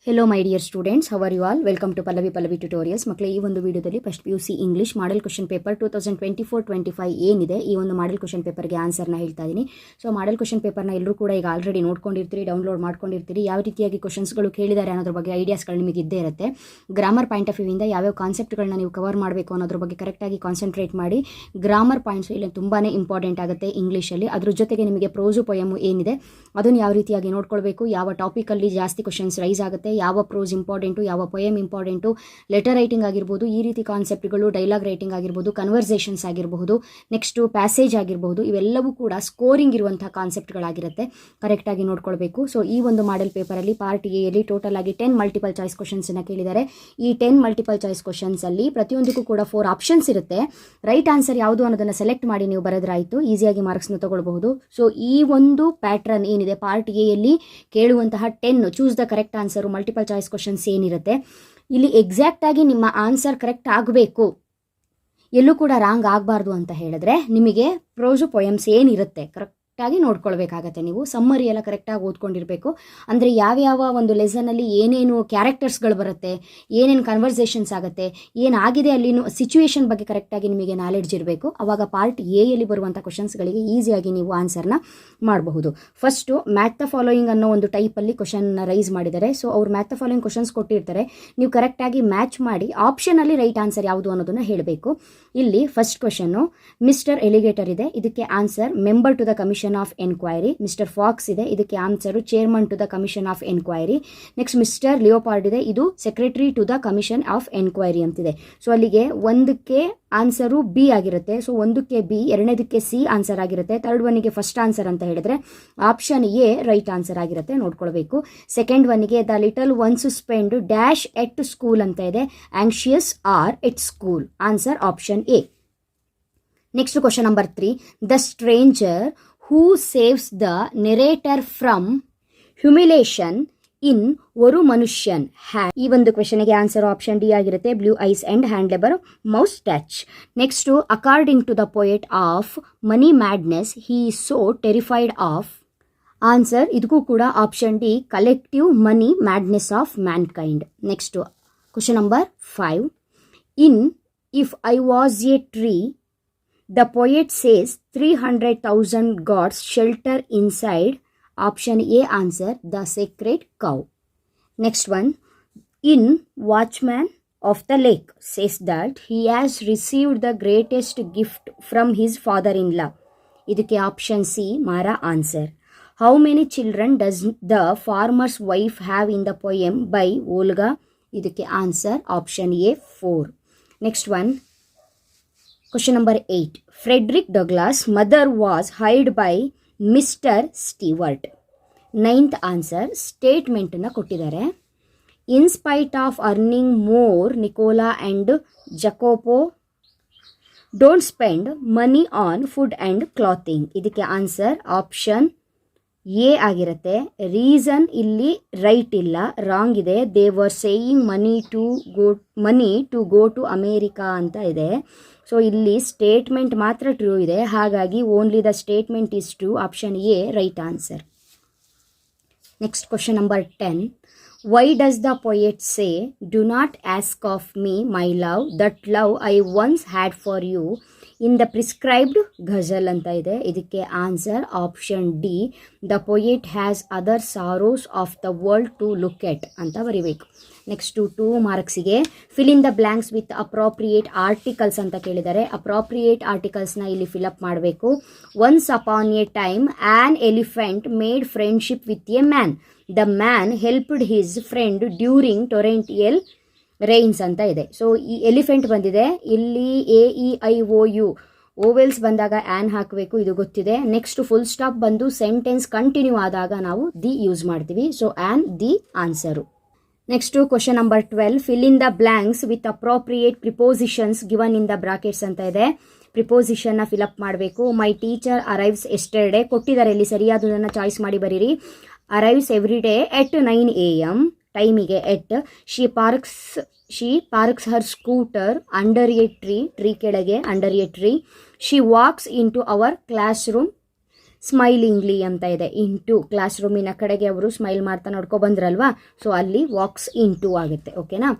Hello my dear students, how are you all? Welcome to Pallavi tutorials. ಮಕ್ಕಳೇ, ಈ ಒಂದು ವಿಡಿಯೋದಲ್ಲಿ first PUC English model question paper 2024-25 ಏನಿದೆ, ಈ ಒಂದು ಮಾಡೆಲ್ ಕ್ವಶನ್ ಪೇಪರ್ಗೆ ಆನ್ಸರ್ನ ಹೇಳ್ತಾ ಇದ್ದೀನಿ. ಸೊ ಮಾಡೆಲ್ ಕ್ವಶನ್ ಪೇಪರ್ನ ಎಲ್ಲರೂ ಕೂಡ ಈಗ ಆಲ್ರೆಡಿ ನೋಡ್ಕೊಂಡಿರ್ತೀರಿ, ಡೌನ್ಲೋಡ್ ಮಾಡ್ಕೊಂಡಿರ್ತೀರಿ. ಯಾವ ರೀತಿಯಾಗಿ ಕ್ವಶನ್ಸ್ಗಳು ಕೇಳಿದ್ದಾರೆ ಅನ್ನೋದ್ರ ಬಗ್ಗೆ ಐಡಿಯಾಸ್ಗಳು ನಿಮಗೆ ಇದ್ದೇ ಇರುತ್ತೆ. ಗ್ರಾಮರ್ ಪಾಯಿಂಟ್ ಆಫ್ ವ್ಯೂವಿಂದ ಯಾವ್ಯಾವ ಕಾನ್ಸೆಪ್ಟ್ಗಳನ್ನ ನೀವು ಕವರ್ ಮಾಡಬೇಕು ಅನ್ನೋದ್ರ ಬಗ್ಗೆ ಕರೆಕ್ಟಾಗಿ ಕಾನ್ಸಂಟ್ರೇಟ್ ಮಾಡಿ. ಗ್ರಾಮರ್ ಪಾಯಿಂಟ್ಸ್ ಇಲ್ಲಿ ತುಂಬಾ ಇಂಪಾರ್ಟೆಂಟ್ ಆಗುತ್ತೆ ಇಂಗ್ಲೀಷಲ್ಲಿ. ಅದ್ರ ಜೊತೆಗೆ ನಿಮಗೆ ಪ್ರೋಸು ಪೊಯಮು ಏನಿದೆ ಅದನ್ನು ಯಾವ ರೀತಿಯಾಗಿ ನೋಡ್ಕೊಳ್ಬೇಕು, ಯಾವ ಟಾಪಿಕಲ್ಲಿ ಜಾಸ್ತಿ ಕ್ವಶನ್ಸ್ ರೈಸ್ ಆಗುತ್ತೆ, ಯಾವ ಪ್ರೋಸ್ ಇಂಪಾರ್ಟೆಂಟು, ಯಾವ ಪೊಯಮ್ ಇಂಪಾರ್ಟೆಂಟು, ಲೆಟರ್ ರೈಟಿಂಗ್ ಆಗಿರ್ಬೋದು, ಈ ರೀತಿ ಕಾನ್ಸೆಪ್ಟ್ಗಳು, ಡೈಲಾಗ್ ರೈಟಿಂಗ್ ಆಗಿರ್ಬೋದು, ಕನ್ವರ್ಸೇಷನ್ಸ್ ಆಗಿರಬಹುದು, ನೆಕ್ಸ್ಟು ಪ್ಯಾಸೇಜ್ ಆಗಿರಬಹುದು, ಇವೆಲ್ಲವೂ ಕೂಡ ಸ್ಕೋರಿಂಗ್ ಇರುವಂತಹ ಕಾನ್ಸೆಪ್ಟ್ಗಳಾಗಿರುತ್ತೆ. ಕರೆಕ್ಟಾಗಿ ನೋಡ್ಕೊಳ್ಬೇಕು. ಸೊ ಈ ಒಂದು ಮಾಡೆಲ್ ಪೇಪರಲ್ಲಿ ಪಾರ್ಟ್ ಎಯಲ್ಲಿ ಟೋಟಲ್ ಆಗಿ 10 ಮಲ್ಟಿಪಲ್ ಚಾಯ್ಸ್ ಕ್ವಶನ್ಸನ್ನು ಕೇಳಿದ್ದಾರೆ. ಈ 10 ಮಲ್ಟಿಪಲ್ ಚಾಯ್ಸ್ ಕ್ವಶನ್ಸಲ್ಲಿ ಪ್ರತಿಯೊಂದಕ್ಕೂ ಕೂಡ 4 ಆಪ್ಷನ್ಸ್ ಇರುತ್ತೆ. ರೈಟ್ ಆನ್ಸರ್ ಯಾವುದು ಅನ್ನೋದನ್ನು ಸೆಲೆಕ್ಟ್ ಮಾಡಿ ನೀವು ಬರೆದ್ರಾಯಿತು, ಈಸಿಯಾಗಿ ಮಾರ್ಕ್ಸ್ನ ತಗೊಳ್ಬಹುದು. ಸೊ ಈ ಒಂದು ಪ್ಯಾಟ್ರನ್ ಏನಿದೆ ಪಾರ್ಟ್ ಎಯಲ್ಲಿ ಕೇಳುವಂತಹ 10 choose the correct answer multiple choice questions ಏನಿರುತ್ತೆ, ಇಲ್ಲಿ ಎಕ್ಸಾಕ್ಟ್ ಆಗಿ ನಿಮ್ಮ ಆನ್ಸರ್ ಕರೆಕ್ಟ್ ಆಗಬೇಕು, ಎಲ್ಲೂ ಕೂಡ ರಾಂಗ್ ಆಗಬಾರ್ದು ಅಂತ ಹೇಳಿದ್ರೆ ನಿಮಗೆ ಪ್ರೋಸು ಪೊಯಮ್ಸ್ ಏನಿರುತ್ತೆ ಕರೆಕ್ಟಾಗಿ ನೋಡ್ಕೊಳ್ಬೇಕಾಗತ್ತೆ. ನೀವು ಸಮ್ಮರಿ ಎಲ್ಲ ಕರೆಕ್ಟಾಗಿ ಓದ್ಕೊಂಡಿರಬೇಕು. ಅಂದರೆ ಯಾವ್ಯಾವ ಒಂದು ಲೆಸನಲ್ಲಿ ಏನೇನು ಕ್ಯಾರೆಕ್ಟರ್ಸ್ಗಳು ಬರುತ್ತೆ, ಏನೇನು ಕನ್ವರ್ಸೇಷನ್ಸ್ ಆಗುತ್ತೆ, ಏನಾಗಿದೆ ಅಲ್ಲಿ ಸಿಚುವೇಶನ್ ಬಗ್ಗೆ ಕರೆಕ್ಟಾಗಿ ನಿಮಗೆ ನಾಲೆಡ್ಜ್ ಇರಬೇಕು. ಆವಾಗ ಪಾರ್ಟ್ ಎಯಲ್ಲಿ ಬರುವಂಥ ಕ್ವಶನ್ಸ್ಗಳಿಗೆ ಈಸಿಯಾಗಿ ನೀವು ಆನ್ಸರ್ನ ಮಾಡಬಹುದು. ಫಸ್ಟು ಮ್ಯಾಥ್ ದ ಫಾಲೋಯಿಂಗ್ ಅನ್ನೋ ಒಂದು ಟೈಪಲ್ಲಿ ಕ್ವಶನ್ನ ರೈಸ್ ಮಾಡಿದ್ದಾರೆ. ಸೊ ಅವ್ರು ಮ್ಯಾಥ್ ದ ಫಾಲೋಯಿಂಗ್ ಕ್ವಶನ್ಸ್ ಕೊಟ್ಟಿರ್ತಾರೆ, ನೀವು ಕರೆಕ್ಟಾಗಿ ಮ್ಯಾಚ್ ಮಾಡಿ ಆಪ್ಷನಲ್ಲಿ ರೈಟ್ ಆನ್ಸರ್ ಯಾವುದು ಅನ್ನೋದನ್ನು ಹೇಳಬೇಕು. ಇಲ್ಲಿ ಫಸ್ಟ್ ಕ್ವಶನ್ನು ಮಿಸ್ಟರ್ ಎಲಿಗೇಟರ್ ಇದೆ, ಇದಕ್ಕೆ answer member to the commission of enquiry. Mister fox ಇದೆ, ಇದಕ್ಕೆ answer chairman to the commission of enquiry. Next mister leopard ಇದೆ, ಇದು secretary to the commission of enquiry ಅಂತಿದೆ. ಸೊ ಅಲ್ಲಿಗೆ ಒಂದಕ್ಕೆ ಆನ್ಸರು ಬಿ ಆಗಿರುತ್ತೆ. ಸೊ ಒಂದಕ್ಕೆ ಬಿ, ಎರಡನೇದಕ್ಕೆ ಸಿ ಆನ್ಸರ್ ಆಗಿರುತ್ತೆ. ಥರ್ಡ್ ಒನ್ನಿಗೆ ಫಸ್ಟ್ ಆನ್ಸರ್ ಅಂತ ಹೇಳಿದ್ರೆ ಆಪ್ಷನ್ ಎ ರೈಟ್ ಆನ್ಸರ್ ಆಗಿರುತ್ತೆ, ನೋಡ್ಕೊಳ್ಬೇಕು. ಸೆಕೆಂಡ್ ಒನ್ನಿಗೆ the little ones spend dash at school ಅಂತ ಇದೆ, anxious are at school, answer option A. Next question number 3, the stranger who saves the narrator from humiliation in ಒರು ಮನುಷ್ಯನ್ hand. ಈ ಒಂದು ಕ್ವೆಶನ್ಗೆ ಆನ್ಸರ್ ಆಪ್ಷನ್ ಡಿ ಆಗಿರುತ್ತೆ, blue eyes and hand labour mouse touch. Next according to the poet of money madness he is so terrified of, answer ಇದಕ್ಕೂ ಕೂಡ option D, collective money madness of mankind. Next question number 5, in if I was a tree the poet says 300,000 gods shelter inside, option A answer, the sacred cow. Next one, in Watchman of the Lake says that he has received the greatest gift from his father-in-law. ಇದಕ್ಕೆ option C ಮಾರಾ answer. How many children does the farmer's wife have in the poem by Olga? ಇದಕ್ಕೆ answer option A 4. Next one, question number 8, Frederick Douglass' mother was hired by Mr. Stewart. 9th answer ಸ್ಟೇಟ್ಮೆಂಟನ್ನು ಕೊಟ್ಟಿದ್ದಾರೆ. In spite of earning more, Nicola and Jacopo don't spend money on food and clothing. ಇದಕ್ಕೆ answer option A ಆಗಿರುತ್ತೆ. Reason ಇಲ್ಲಿ right ಇಲ್ಲ, wrong ಇದೆ. They were saying money to go to America ಅಂತ ಇದೆ. So ಇಲ್ಲಿ ಸ್ಟೇಟ್ಮೆಂಟ್ ಮಾತ್ರ true ಇದೆ, ಹಾಗಾಗಿ only the statement is true, option A right answer. Next question number 10, why does the poet say do not ask of me my love that love I once had for you in the prescribed ghazal ಅಂತ ಇದೆ. ಇದಕ್ಕೆ answer option D, the poet has other sorrows of the world to look at ಅಂತ ಬರೀಬೇಕು. Next 2 ಮಾರ್ಕ್ಸಿಗೆ fill in the blanks with appropriate articles ಅಂತ ಕೇಳಿದ್ದಾರೆ. Appropriate ಆರ್ಟಿಕಲ್ಸ್ನ ಇಲ್ಲಿ ಫಿಲಪ್ ಮಾಡಬೇಕು. Once upon a time an elephant made friendship with a man, the man helped his friend during ಟೊರೆಂಟಿಯಲ್ Reigns ಅಂತ ಇದೆ. ಸೊ ಈ ಎಲಿಫೆಂಟ್ ಬಂದಿದೆ, ಇಲ್ಲಿ AEIOU ಓವೆಲ್ಸ್ ಬಂದಾಗ ಆ್ಯನ್ ಹಾಕಬೇಕು, ಇದು ಗೊತ್ತಿದೆ. ನೆಕ್ಸ್ಟ್ ಫುಲ್ ಸ್ಟಾಪ್ ಬಂದು ಸೆಂಟೆನ್ಸ್ ಕಂಟಿನ್ಯೂ ಆದಾಗ ನಾವು ದಿ ಯೂಸ್ ಮಾಡ್ತೀವಿ. So an the answer. Next question number 12, fill in the blanks with appropriate prepositions given in the brackets ಅಂತ ಇದೆ. ಪ್ರಿಪೋಸಿಷನ್ನ ಫಿಲಪ್ ಮಾಡಬೇಕು. ಮೈ ಟೀಚರ್ ಅರೈವ್ಸ್ ಎಸ್ಟರ್ಡೇ ಕೊಟ್ಟಿದ್ದಾರೆ, ಇಲ್ಲಿ ಸರಿಯಾದದನ್ನು ಚಾಯ್ಸ್ ಮಾಡಿ ಬರೀರಿ. Arrives every day at 9 AM, ಟೈಮಿಗೆ at. She parks her scooter under a tree ಕೆಳಗೆ under a tree. She walks in to our classroom smilingly ಅಂತ ಇದೆ. ಇಂಟು ಕ್ಲಾಸ್ ರೂಮಿನ ಕಡೆಗೆ ಅವರು ಸ್ಮೈಲ್ ಮಾಡ್ತಾ ನೋಡ್ಕೊ ಬಂದ್ರಲ್ವಾ, ಸೊ ಅಲ್ಲಿ ವಾಕ್ಸ್ ಇಂಟು ಆಗುತ್ತೆ. ಓಕೆನಾ.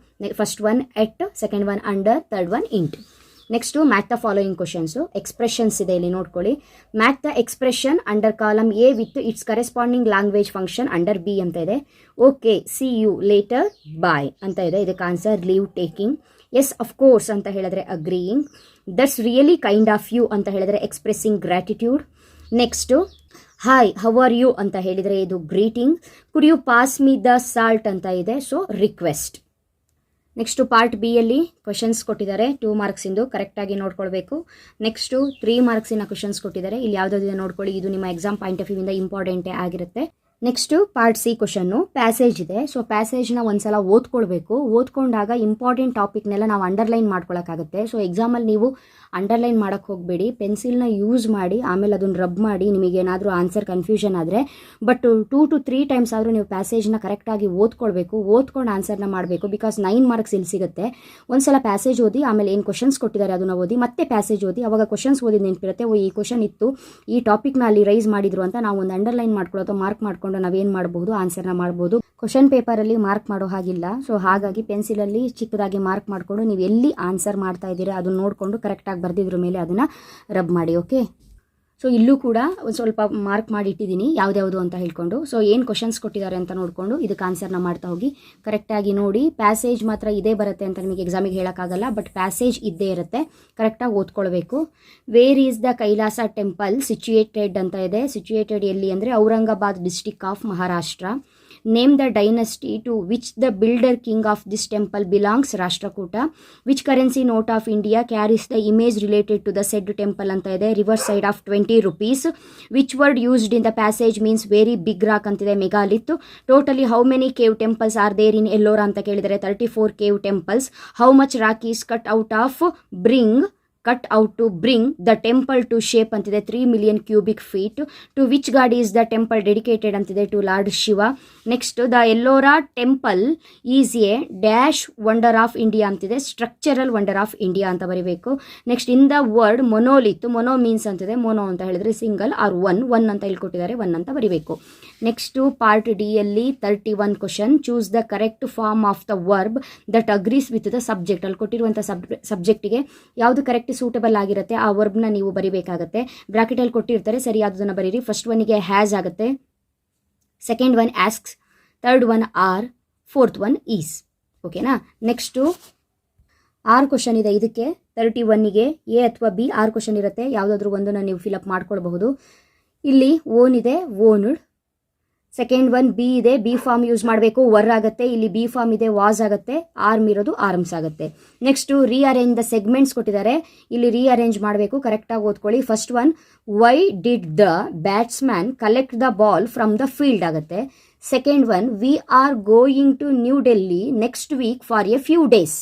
First one at, second one under, third one into. Next match the following questions. Expressions ಇದೆ ಇಲ್ಲಿ ನೋಡ್ಕೊಳ್ಳಿ. Match the expression under column A with its corresponding language function under B ಅಂತ ಇದೆ. Okay, see you later, bye ಅಂತ ಇದೆ. ಇದಕ್ಕೆ answer leave taking. Yes of course ಅಂತ ಹೇಳಿದ್ರೆ agreeing. That's really kind of you ಅಂತ ಹೇಳಿದ್ರೆ expressing gratitude. Next hi how are you ಅಂತ ಹೇಳಿದರೆ ಇದು greeting. Could you pass me the salt ಅಂತ ಇದೆ, so request. Next part B ಯಲ್ಲಿ ಕ್ವಶನ್ಸ್ ಕೊಟ್ಟಿದ್ದಾರೆ 2 ಮಾರ್ಕ್ಸಿಂದು, ಕರೆಕ್ಟಾಗಿ ನೋಡ್ಕೊಳ್ಬೇಕು. ನೆಕ್ಸ್ಟು 3 ಮಾರ್ಕ್ಸಿನ ಕ್ವಶನ್ಸ್ ಕೊಟ್ಟಿದ್ದಾರೆ. ಇಲ್ಲಿ ಯಾವುದಾದ್ರು ನೋಡ್ಕೊಳ್ಳಿ, ಇದು ನಿಮ್ಮ ಎಕ್ಸಾಮ್ ಪಾಯಿಂಟ್ ಆಫ್ ವ್ಯೂವಿಂದ ಇಂಪಾರ್ಟೆಂಟೇ ಆಗಿರುತ್ತೆ. Next part C question, passage ಇದೆ. ಸೊ ಪ್ಯಾಸೇಜ್ನ ಒಂದ್ಸಲ ಓದ್ಕೊಳ್ಬೇಕು. ಓದ್ಕೊಂಡಾಗ ಇಂಪಾರ್ಟೆಂಟ್ ಟಾಪಿಕ್ನೆಲ್ಲ ನಾವು ಅಂಡರ್ಲೈನ್ ಮಾಡ್ಕೊಳಕ್ಕಾಗುತ್ತೆ. ಸೊ ಎಕ್ಸಾಮಲ್ಲಿ ನೀವು ಅಂಡರ್ಲೈನ್ ಮಾಡೋಕ್ಕೆ ಹೋಗಬೇಡಿ, ಪೆನ್ಸಿಲ್ನ ಯೂಸ್ ಮಾಡಿ ಆಮೇಲೆ ಅದನ್ನು ರಬ್ ಮಾಡಿ ನಿಮಗೇನಾದರೂ ಆನ್ಸರ್ ಕನ್ಫ್ಯೂಷನ್ ಆದರೆ. ಬಟ್ 2 to 3 ಟೈಮ್ಸ್ ಆದರೂ ನೀವು ಪ್ಯಾಸೇಜ್ನ ಕರೆಕ್ಟಾಗಿ ಓದ್ಕೊಳ್ಬೇಕು, ಓದ್ಕೊಂಡು ಆನ್ಸರ್ನ ಮಾಡಬೇಕು. ಬಿಕಾಸ್ 9 ಮಾರ್ಕ್ಸ್ ಇಲ್ಲಿ ಸಿಗುತ್ತೆ. ಒಂದ್ಸಲ ಪ್ಯಾಸೇಜ್ ಓದಿ, ಆಮೇಲೆ ಏನು ಕ್ವಶನ್ಸ್ ಕೊಟ್ಟಿದ್ದಾರೆ ಅದನ್ನು ಓದಿ, ಮತ್ತೆ ಪ್ಯಾಸೇಜ್ ಓದಿ. ಅವಾಗ ಕ್ವಶನ್ಸ್ ಓದಿ ನೆನಪಿರುತ್ತೆ, ಈ ಕ್ವಶನ್ ಇತ್ತು, ಈ ಟಾಪಿಕ್ನ ಅಲ್ಲಿ ರೈಸ್ ಮಾಡಿದ್ರು ಅಂತ ನಾವು ಒಂದು ಅಂಡರ್ಲೈನ್ ಮಾಡ್ಕೊಳ್ಳೋದು, ಮಾರ್ಕ್ ಮಾಡ್ಕೊಂಡು ನಾವೇನು ಮಾಡಬಹುದು, ಆನ್ಸರ್ನ ಮಾಡ್ಬೋದು. ಕ್ವಶನ್ ಪೇಪರಲ್ಲಿ ಮಾರ್ಕ್ ಮಾಡೋ ಹಾಗಿಲ್ಲ. ಸೊ ಹಾಗಾಗಿ ಪೆನ್ಸಿಲಲ್ಲಿ ಚಿಕ್ಕದಾಗಿ ಮಾರ್ಕ್ ಮಾಡಿಕೊಂಡು ನೀವು ಎಲ್ಲಿ ಆನ್ಸರ್ ಮಾಡ್ತಾ ಇದ್ದೀರಾ ಅದನ್ನು ನೋಡಿಕೊಂಡು ಕರೆಕ್ಟಾಗಿ ಬರೆದಿದ್ರ ಮೇಲೆ ಅದನ್ನು ರಬ್ ಮಾಡಿ. ಓಕೆ. ಸೊ ಇಲ್ಲೂ ಕೂಡ ಒಂದು ಸ್ವಲ್ಪ ಮಾರ್ಕ್ ಮಾಡಿ ಇಟ್ಟಿದ್ದೀನಿ ಯಾವ್ದ್ಯಾವುದು ಅಂತ ಹೇಳ್ಕೊಂಡು. ಸೊ ಏನು ಕ್ವಶನ್ಸ್ ಕೊಟ್ಟಿದ್ದಾರೆ ಅಂತ ನೋಡಿಕೊಂಡು ಇದಕ್ಕೆ ಆನ್ಸರ್ನ ಮಾಡ್ತಾ ಹೋಗಿ. ಕರೆಕ್ಟಾಗಿ ನೋಡಿ. ಪ್ಯಾಸೇಜ್ ಮಾತ್ರ ಇದೇ ಬರುತ್ತೆ ಅಂತ ನಿಮಗೆ ಎಕ್ಸಾಮಿಗೆ ಹೇಳೋಕ್ಕಾಗಲ್ಲ, ಬಟ್ ಪ್ಯಾಸೇಜ್ ಇದ್ದೇ ಇರುತ್ತೆ, ಕರೆಕ್ಟಾಗಿ ಓದ್ಕೊಳ್ಬೇಕು. Where is the Kailasa temple situated ಅಂತ ಇದೆ. ಸಿಚುಯೇಟೆಡ್ ಎಲ್ಲಿ ಅಂದರೆ Aurangabad district of Maharashtra. Name the dynasty to which the builder king of this temple belongs, Rashtrakuta. Which currency note of India carries the image related to the said temple ಅಂತ ಇದೆ. Reverse side of 20 rupees. Which word used in the passage means very big rock ಅಂತಿದೆ, megalith. Totally how many cave temples are there in Ellora ಅಂತ ಕೇಳಿದರೆ 34 cave temples. How much rock is cut out to bring the temple to shape ಅಂತಿದೆ 3 million cubic feet. To which god is the temple dedicated ಅಂತಿದೆ, to Lord Shiva. Next, the Ellora temple is a dash wonder of India ಅಂತಿದೆ, structural wonder of India ಅಂತ ಬರೀಬೇಕು. Next, in the word monolith, mono means ಅಂತಿದೆ, mono ಅಂತ ಹೇಳಿದ್ರೆ single R one ಅಂತ ಇಲ್ಲಿ ಕೊಟ್ಟಿದ್ದಾರೆ, 1 ಅಂತ ಬರೀಬೇಕು. ನೆಕ್ಸ್ಟು ಪಾರ್ಟ್ ಡಿ ಯಲ್ಲಿ 31 question. Choose the correct form of the verb that agrees with the subject. ಅಲ್ಲಿ ಕೊಟ್ಟಿರುವಂಥ ಸಬ್ಜೆಕ್ಟಿಗೆ ಯಾವುದು ಕರೆಕ್ಟ್ ಸೂಟಬಲ್ ಆಗಿರುತ್ತೆ ಆ ವರ್ಬ್ನ ನೀವು ಬರಿಬೇಕಾಗತ್ತೆ. ಬ್ರಾಕೆಟಲ್ಲಿ ಕೊಟ್ಟಿರ್ತಾರೆ, ಸರಿ ಅದನ್ನು ಬರೀರಿ. ಫಸ್ಟ್ ಒನ್ನಿಗೆ ಹ್ಯಾಸ್ ಆಗುತ್ತೆ, second one asks, third one are, fourth one is. ಓಕೆನಾ. ನೆಕ್ಸ್ಟು 6 ಕ್ವಶನ್ ಇದೆ ಇದಕ್ಕೆ. 31ಗೆ ಎ ಅಥವಾ ಬಿ 6 ಕ್ವಶನ್ ಇರುತ್ತೆ, ಯಾವುದಾದ್ರೂ ಒಂದನ್ನು ನೀವು ಫಿಲಪ್ ಮಾಡ್ಕೊಳ್ಬಹುದು. ಇಲ್ಲಿ ಓನ್ ಇದೆ, ಓನ್ಡ್. ಸೆಕೆಂಡ್ ಒನ್ ಬಿ ಇದೆ, ಬಿ ಫಾರ್ಮ್ ಯೂಸ್ ಮಾಡಬೇಕು, ವರ್ ಆಗುತ್ತೆ. ಇಲ್ಲಿ ಬಿ ಫಾರ್ಮ್ ಇದೆ, ವಾಸ್ ಆಗುತ್ತೆ. ಆರ್ಮ್ ಇರೋದು ಆರ್ಮ್ಸ್ ಆಗುತ್ತೆ. ನೆಕ್ಸ್ಟು ರೀಅರೇಂಜ್ ದ ಸೆಗ್ಮೆಂಟ್ಸ್ ಕೊಟ್ಟಿದ್ದಾರೆ, ಇಲ್ಲಿ ರೀಅರೇಂಜ್ ಮಾಡಬೇಕು, ಕರೆಕ್ಟಾಗಿ ಓದ್ಕೊಳ್ಳಿ. First one, why did the batsman collect the ball from the field ಆಗುತ್ತೆ. Second one, we are going to New Delhi next week for a few days.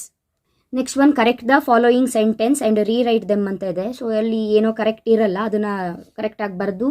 Next one, correct the following sentence and rewrite them ಅಂತ ಇದೆ. So ಅಲ್ಲಿ ಏನೋ correct ಇರಲ್ಲ, ಅದನ್ನು ಕರೆಕ್ಟಾಗಿ ಬರೆದು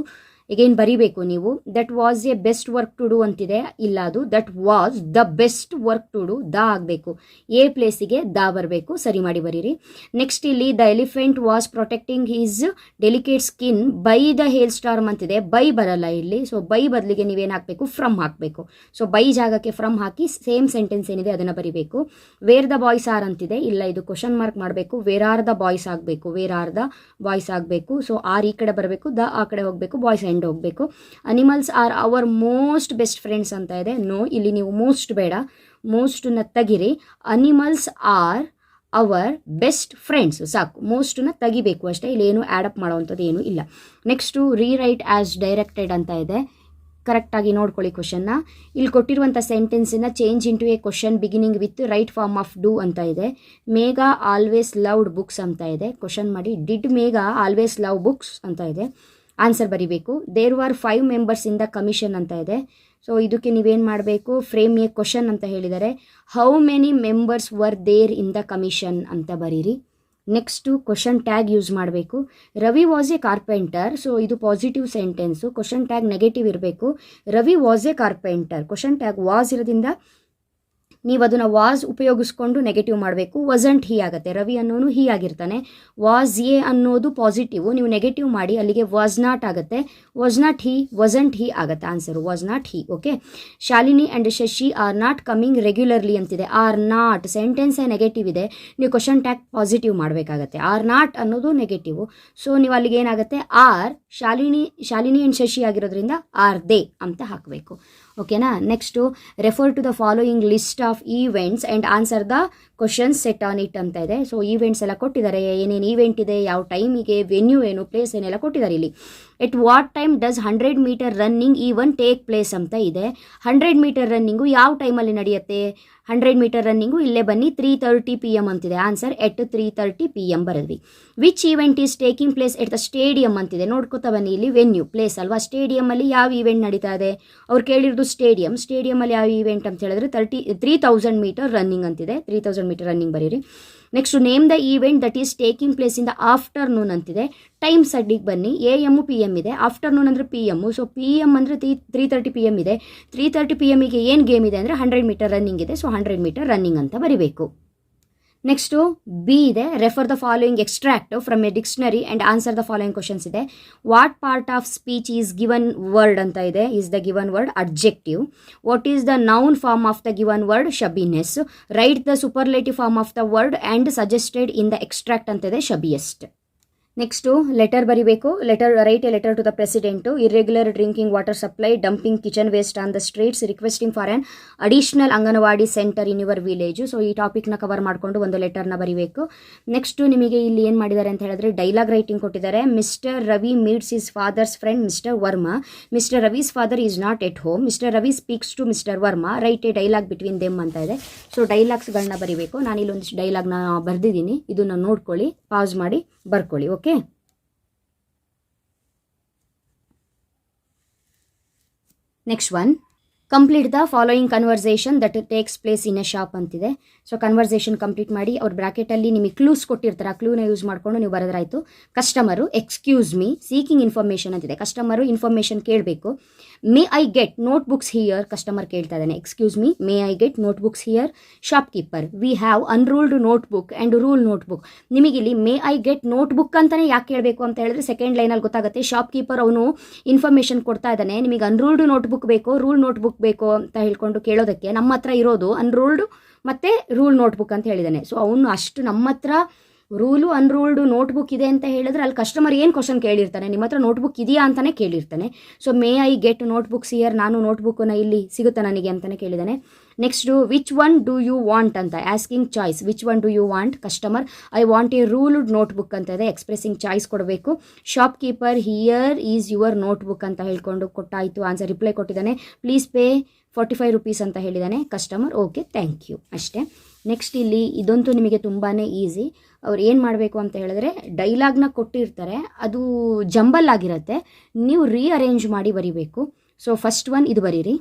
again ಬರಿಬೇಕು ನೀವು. That was a best work to do ಅಂತಿದೆ, ಇಲ್ಲ ಅದು that was the best work to do, the ಆಗಬೇಕು, ಎ ಪ್ಲೇಸಿಗೆ ದ ಬರಬೇಕು, ಸರಿ ಮಾಡಿ ಬರೀರಿ. ನೆಕ್ಸ್ಟ್ ಇಲ್ಲಿ the elephant was protecting his delicate skin by the hail storm ಅಂತಿದೆ, ಬೈ ಬರಲ್ಲ ಇಲ್ಲಿ. ಸೊ ಬೈ ಬದಲಿಗೆ ನೀವೇನು ಹಾಕಬೇಕು, ಫ್ರಮ್ ಹಾಕಬೇಕು. ಸೊ ಬೈ ಜಾಗಕ್ಕೆ ಫ್ರಮ್ ಹಾಕಿ ಸೇಮ್ ಸೆಂಟೆನ್ಸ್ ಏನಿದೆ ಅದನ್ನು ಬರಿಬೇಕು. ವೇರ್ ದ ಬಾಯ್ಸ್ ಆರ್ ಅಂತಿದೆ, ಇಲ್ಲ ಇದು ಕ್ವಶನ್ ಮಾರ್ಕ್ ಮಾಡಬೇಕು, ವೇರ್ ಆರ್ ದ ಬಾಯ್ಸ್ ಆಗಬೇಕು, ವೇರ್ ಆರ್ ದ ಬಾಯ್ಸ್ ಆಗಬೇಕು. ಸೊ ಆರ್ ಈ ಕಡೆ ಬರಬೇಕು, ದ ಆ ಕಡೆ ಹೋಗಬೇಕು, ಬಾಯ್ಸ್ ಎಂಡ್ ಹೋಗಬೇಕು. Animals are our most best friends ಅಂತ ಇದೆ. ನೋ, ಇಲ್ಲಿ ನೀವು ಮೋಸ್ಟ್ ಬೇಡ, ಮೋಸ್ಟ್ನ ತೆಗಿರಿ. Animals are our best friends ಸಾಕು, ಮೋಸ್ಟ್ನ ತೆಗಿಬೇಕು ಅಷ್ಟೇ, ಇಲ್ಲಿ ಏನು ಆ್ಯಡಪ್ ಮಾಡೋವಂಥದ್ದು ಏನೂ ಇಲ್ಲ. ನೆಕ್ಸ್ಟು ರೀರೈಟ್ ಆ್ಯಸ್ ಡೈರೆಕ್ಟೆಡ್ ಅಂತ ಇದೆ, ಕರೆಕ್ಟಾಗಿ ನೋಡ್ಕೊಳ್ಳಿ ಕ್ವಶನ್ನ. ಇಲ್ಲಿ ಕೊಟ್ಟಿರುವಂಥ ಸೆಂಟೆನ್ಸನ್ನು change into a question beginning with right form of do ಅಂತ ಇದೆ. ಮೇಘಾ ಆಲ್ವೇಸ್ ಲವ್ಡ್ ಬುಕ್ಸ್ ಅಂತ ಇದೆ, ಕ್ವಶನ್ ಮಾಡಿ did Megha always love books ಅಂತ ಇದೆ, ಆನ್ಸರ್ ಬರಿಬೇಕು. There are 5 members in the commission ಅಂತ ಇದೆ. ಸೊ ಇದಕ್ಕೆ ನೀವೇನು ಮಾಡಬೇಕು, ಫ್ರೇಮ್ ಎ ಕ್ವಶನ್ ಅಂತ ಹೇಳಿದ್ದಾರೆ. How many members were there in the commission ಅಂತ ಬರೀರಿ. ನೆಕ್ಸ್ಟು ಕ್ವಶನ್ ಟ್ಯಾಗ್ ಯೂಸ್ ಮಾಡಬೇಕು. Ravi was a carpenter, so ಇದು positive sentence, question tag negative ಇರಬೇಕು. Ravi was a carpenter, question tag was ಇರೋದ್ರಿಂದ ನೀವು ಅದನ್ನು ವಾಸ್ ಉಪಯೋಗಿಸ್ಕೊಂಡು ನೆಗೆಟಿವ್ ಮಾಡಬೇಕು. ವಾಸಂಟ್ ಹಿ ಆಗುತ್ತೆ, ರವಿ ಅನ್ನೋನು ಹಿ ಆಗಿರ್ತಾನೆ. ವಾಸ್ ಎ ಅನ್ನೋದು ಪಾಸಿಟಿವ್, ನೀವು ನೆಗೆಟಿವ್ ಮಾಡಿ ಅಲ್ಲಿಗೆ ವಾಸ್ ನಾಟ್ ಆಗುತ್ತೆ. Was not he, wasn't he ಆಗುತ್ತೆ answer, was not he. Okay, Shalini and Shashi are not coming regularly ಅಂತಿದೆ. ಆರ್ ನಾಟ್ ಸೆಂಟೆನ್ಸೇ ನೆಗೆಟಿವ್ ಇದೆ, ನೀವು ಕ್ವಶನ್ ಟ್ಯಾಗ್ ಪಾಸಿಟಿವ್ ಮಾಡಬೇಕಾಗತ್ತೆ. ಆರ್ ನಾಟ್ ಅನ್ನೋದು ನೆಗೆಟಿವ್, ಸೊ ನೀವು ಅಲ್ಲಿಗೆ ಏನಾಗುತ್ತೆ ಆರ್ ಶಾಲಿನಿ ಆ್ಯಂಡ್ ಶಶಿ ಆಗಿರೋದ್ರಿಂದ ಆರ್ ದೇ ಅಂತ ಹಾಕಬೇಕು. ಓಕೆನಾ. Next refer to the following list of events and answer the questions set on it ಅಂತ ಇದೆ. ಸೊ ಈವೆಂಟ್ಸ್ ಎಲ್ಲ ಕೊಟ್ಟಿದ್ದಾರೆ, ಏನೇನು ಈವೆಂಟ್ ಇದೆ, ಯಾವ ಟೈಮಿಗೆ, ವೆನ್ಯೂ ಏನು, ಪ್ಲೇಸ್ ಏನೆಲ್ಲ ಕೊಟ್ಟಿದ್ದಾರೆ ಇಲ್ಲಿ. At what time does 100 metre running event take place ಅಂತ ಇದೆ. 100 ಮೀಟರ್ ರನ್ನಿಂಗು ಯಾವ ಟೈಮಲ್ಲಿ ನಡೆಯುತ್ತೆ? 100 ಮೀಟರ್ ರನ್ನಿಂಗು ಇಲ್ಲೇ ಬನ್ನಿ 3:30 PM ಅಂತಿದೆ. ಆನ್ಸರ್ ಎಟ್ 3:30 PM ಬರೆದ್ವಿ. Which event is taking place at the stadium ಅಂತಿದೆ. ನೋಡ್ಕೊತಾ ಬನ್ನಿ, ಇಲ್ಲಿ ವೆನ್ಯೂ ಪ್ಲೇಸ್ ಅಲ್ವಾ. ಸ್ಟೇಡಿಯಮಲ್ಲಿ ಯಾವ ಈವೆಂಟ್ ನಡೀತಾ ಇದೆ? ಅವ್ರು ಕೇಳಿರೋದು ಸ್ಟೇಡಿಯಮಲ್ಲಿ ಯಾವ ಈವೆಂಟ್ ಅಂತ ಹೇಳಿದ್ರೆ 3000 ಮೀಟರ್ ರನ್ನಿಂಗ್ ಅಂತಿದೆ. 3000 ಮೀಟರ್ ರನ್ನಿಂಗ್ ಬರೀರಿ. Next name the event that is taking place in the afternoon ಅಂತಿದೆ. ಟೈಮ್ ಸಡ್ಡಿಗೆ ಬನ್ನಿ, AM PM ಇದೆ, ಆಫ್ಟರ್ನೂನ್ ಅಂದರೆ PM. ಸೊ PM ಅಂದರೆ 3:30 PM ಇದೆ. 3:30 PMಗೆ ಏನು ಗೇಮ್ ಇದೆ ಅಂದರೆ 100 ಮೀಟರ್ ರನ್ನಿಂಗ್ ಇದೆ. ಸೊ 100 ಮೀಟರ್ ರನ್ನಿಂಗ್ ಅಂತ ಬರಿಬೇಕು. ನೆಕ್ಸ್ಟು ಬಿ ಇದೆ. Refer the following extract from a dictionary and answer the following questions ಇದೆ. What part of speech is given word ಅಂತ ಇದೆ. Is the given word adjective. What is the noun form of the given word? Shabbiness. Write the superlative form of the word and suggested in the extract ಅಂತ ಇದೆ. Shabbiest. Next letter ಬರಿಬೇಕು. Write a letter to the president. Irregular drinking water supply, dumping kitchen waste on the streets, requesting for an additional anganwadi centre in your village. So ಈ ಟಾಪಿಕ್ನ cover ಮಾಡಿಕೊಂಡು ಒಂದು ಲೆಟರ್ನ ಬರಿಬೇಕು. Next ನಿಮಗೆ ಇಲ್ಲಿ ಏನು ಮಾಡಿದ್ದಾರೆ ಅಂತ ಹೇಳಿದ್ರೆ ಡೈಲಾಗ್ ರೈಟಿಂಗ್ ಕೊಟ್ಟಿದ್ದಾರೆ. Mister Ravi meets his father's friend mister Varma. Mister Ravi's father is not at home. Mister Ravi speaks to mister Varma. Write a dialogue between them ಅಂತ ಇದೆ. ಸೊ ಡೈಲಾಗ್ಸ್ಗಳನ್ನ ಬರಿಬೇಕು. ನಾನಿಲ್ಲಿ ಒಂದಿಷ್ಟು ಡೈಲಾಗ್ನ ಬರೆದಿದ್ದೀನಿ, ಇದನ್ನು ನೋಡ್ಕೊಳ್ಳಿ, ಪಾಸ್ ಮಾಡಿ ಬರ್ಕೊಳ್ಳಿ. Okay, next one, complete the following conversation that takes place in a shop ಅಂತಿದೆ. ಸೊ ಕನ್ವರ್ಸೇಷನ್ ಕಂಪ್ಲೀಟ್ ಮಾಡಿ. ಅವ್ರ ಬ್ರಾಕೆಟಲ್ಲಿ ನಿಮಗೆ ಕ್ಲೂಸ್ ಕೊಟ್ಟಿರ್ತಾರೆ, ಆ ಕ್ಲೂನ ಯೂಸ್ ಮಾಡಿಕೊಂಡು ನೀವು ಬರೆದ್ರಾಯ್ತು. Customer excuse me seeking information ಅಂತಿದೆ. ಕಸ್ಟಮರು ಇನ್ಫಾರ್ಮೇಷನ್ ಕೇಳಬೇಕು. May I get notebooks here, customer ಕೇಳ್ತಾ ಇದ್ದಾನೆ. Excuse me, may I get notebooks here. Shopkeeper, we have unruled notebook and rule notebook. ನಿಮಗಿಲ್ಲಿ may I get notebook ಅಂತಲೇ ಯಾಕೆ ಕೇಳಬೇಕು ಅಂತ ಹೇಳಿದ್ರೆ second ಲೈನಲ್ಲಿ ಗೊತ್ತಾಗುತ್ತೆ. ಶಾಪ್ ಕೀಪರ್ ಅವನು ಇನ್ಫಾರ್ಮೇಷನ್ ಕೊಡ್ತಾ ಇದ್ದಾನೆ, ನಿಮಗೆ ಅನ್ರೂಲ್ಡ್ ನೋಟ್ ಬುಕ್ ಬೇಕು, ರೂಲ್ ನೋಟ್ ಬುಕ್ ಬೇಕು ಅಂತ ಹೇಳ್ಕೊಂಡು ಕೇಳೋದಕ್ಕೆ ನಮ್ಮ ಹತ್ರ ಇರೋದು ಅನ್ರೂಲ್ಡ್ ಮತ್ತು ರೂಲ್ ನೋಟ್ಬುಕ್ ಅಂತ ಹೇಳಿದ್ದಾನೆ. ಸೊ ಅವನು ಅಷ್ಟು ನಮ್ಮ ಹತ್ರ ರೂಲು ಅನ್ರೂಲ್ಡ್ ನೋಟ್ಬುಕ್ ಇದೆ ಅಂತ ಹೇಳಿದ್ರೆ ಅಲ್ಲಿ ಕಸ್ಟಮರ್ ಏನು ಕ್ವಶನ್ ಕೇಳಿರ್ತಾನೆ, ನಿಮ್ಮ ಹತ್ರ ನೋಟ್ಬುಕ್ ಇದೆಯಾ ಅಂತಲೇ ಕೇಳಿರ್ತಾನೆ. So may I get notebooks here, ನಾನು ನೋಟ್ಬುಕ್ಕನ್ನು ಇಲ್ಲಿ ಸಿಗುತ್ತಾ ನನಗೆ ಅಂತಲೇ ಕೇಳಿದ್ದಾನೆ. Next which one do you want ಅಂತ, asking choice. Which one do you want? Customer, I want a ruled notebook ಅಂತ ಇದೆ. ಎಕ್ಸ್ಪ್ರೆಸಿಂಗ್ ಚಾಯ್ಸ್ ಕೊಡಬೇಕು. Shopkeeper, here is your notebook ಅಂತ ಹೇಳ್ಕೊಂಡು ಕೊಟ್ಟಾಯಿತು. ಆನ್ಸರ್ ರಿಪ್ಲೈ ಕೊಟ್ಟಿದ್ದಾನೆ. ಪ್ಲೀಸ್ ಪೇ 45 rupees ಅಂತ ಹೇಳಿದ್ದಾನೆ. ಕಸ್ಟಮರ್ ಓಕೆ ಥ್ಯಾಂಕ್ ಯು ಅಷ್ಟೇ. ನೆಕ್ಸ್ಟ್ ಇಲ್ಲಿ ಇದಂತೂ ನಿಮಗೆ ತುಂಬಾ ಈಸಿ. ಅವ್ರು ಏನು ಮಾಡಬೇಕು ಅಂತ ಹೇಳಿದ್ರೆ ಡೈಲಾಗ್ನ ಕೊಟ್ಟಿರ್ತಾರೆ, ಅದು ಜಂಬಲ್ ಆಗಿರುತ್ತೆ, ನೀವು ರೀಅರೇಂಜ್ ಮಾಡಿ ಬರಿಬೇಕು. ಸೊ ಫಸ್ಟ್ ಒನ್ ಇದು ಬರೀರಿ.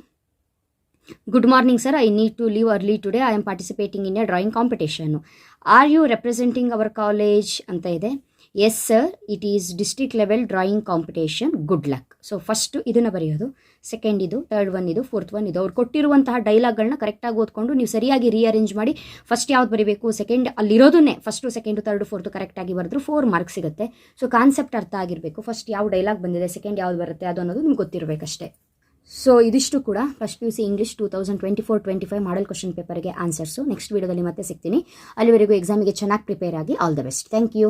Good morning sir, I need to leave early today, I am participating in a drawing competition. Are you representing our college ಅಂತ ಇದೆ. Yes sir, it is district level drawing competition, good luck. So first ಇದನ್ನು ಬರೆಯೋದು, second ಇದು, third one ಇದು, fourth one ಇದು. ಅವ್ರು ಕೊಟ್ಟಿರುವಂತಹ ಡೈಲಾಗ್ಗಳನ್ನ ಕರೆಕ್ಟಾಗಿ ಓದ್ಕೊಂಡು ನೀವು ಸರಿಯಾಗಿ ರೀಅರೇಂಜ್ ಮಾಡಿ ಫಸ್ಟ್ ಯಾವ್ದು ಬರೀಬೇಕು, ಸೆಕೆಂಡ್ ಅಲ್ಲಿರೋದನ್ನೇ ಫಸ್ಟು ಸೆಕೆಂಡು ಥರ್ಡು ಫೋರ್ತು ಕರೆಕ್ಟಾಗಿ ಬರೆದ್ರು 4 marks ಸಿಗುತ್ತೆ. ಸೊ ಕಾನ್ಸೆಪ್ಟ್ ಅರ್ಥ ಆಗಿರಬೇಕು. ಫಸ್ಟ್ ಯಾವ ಡೈಲಾಗ್ ಬಂದಿದೆ, ಸೆಕೆಂಡ್ ಯಾವ್ದು ಬರುತ್ತೆ ಅದು ಅನ್ನೋದು ನಿಮ್ಗೆ ಗೊತ್ತಿರಬೇಕಷ್ಟೇ. ಸೊ ಇದಿಷ್ಟು ಕೂಡ first PUC English 2024-25 model question ಪೇಪರ್ಗೆ ಆನ್ಸರ್ಸು. ನೆಕ್ಸ್ಟ್ ವೀಡಿಯೋದಲ್ಲಿ ಮತ್ತೆ ಸಿಗ್ತೀನಿ. ಅಲ್ಲಿವರೆಗೂ ಎಕ್ಸಾಮಿಗೆ ಚೆನ್ನಾಗಿ ಪ್ರಿಪೇರ್ ಆಗಿ. All the best. Thank you.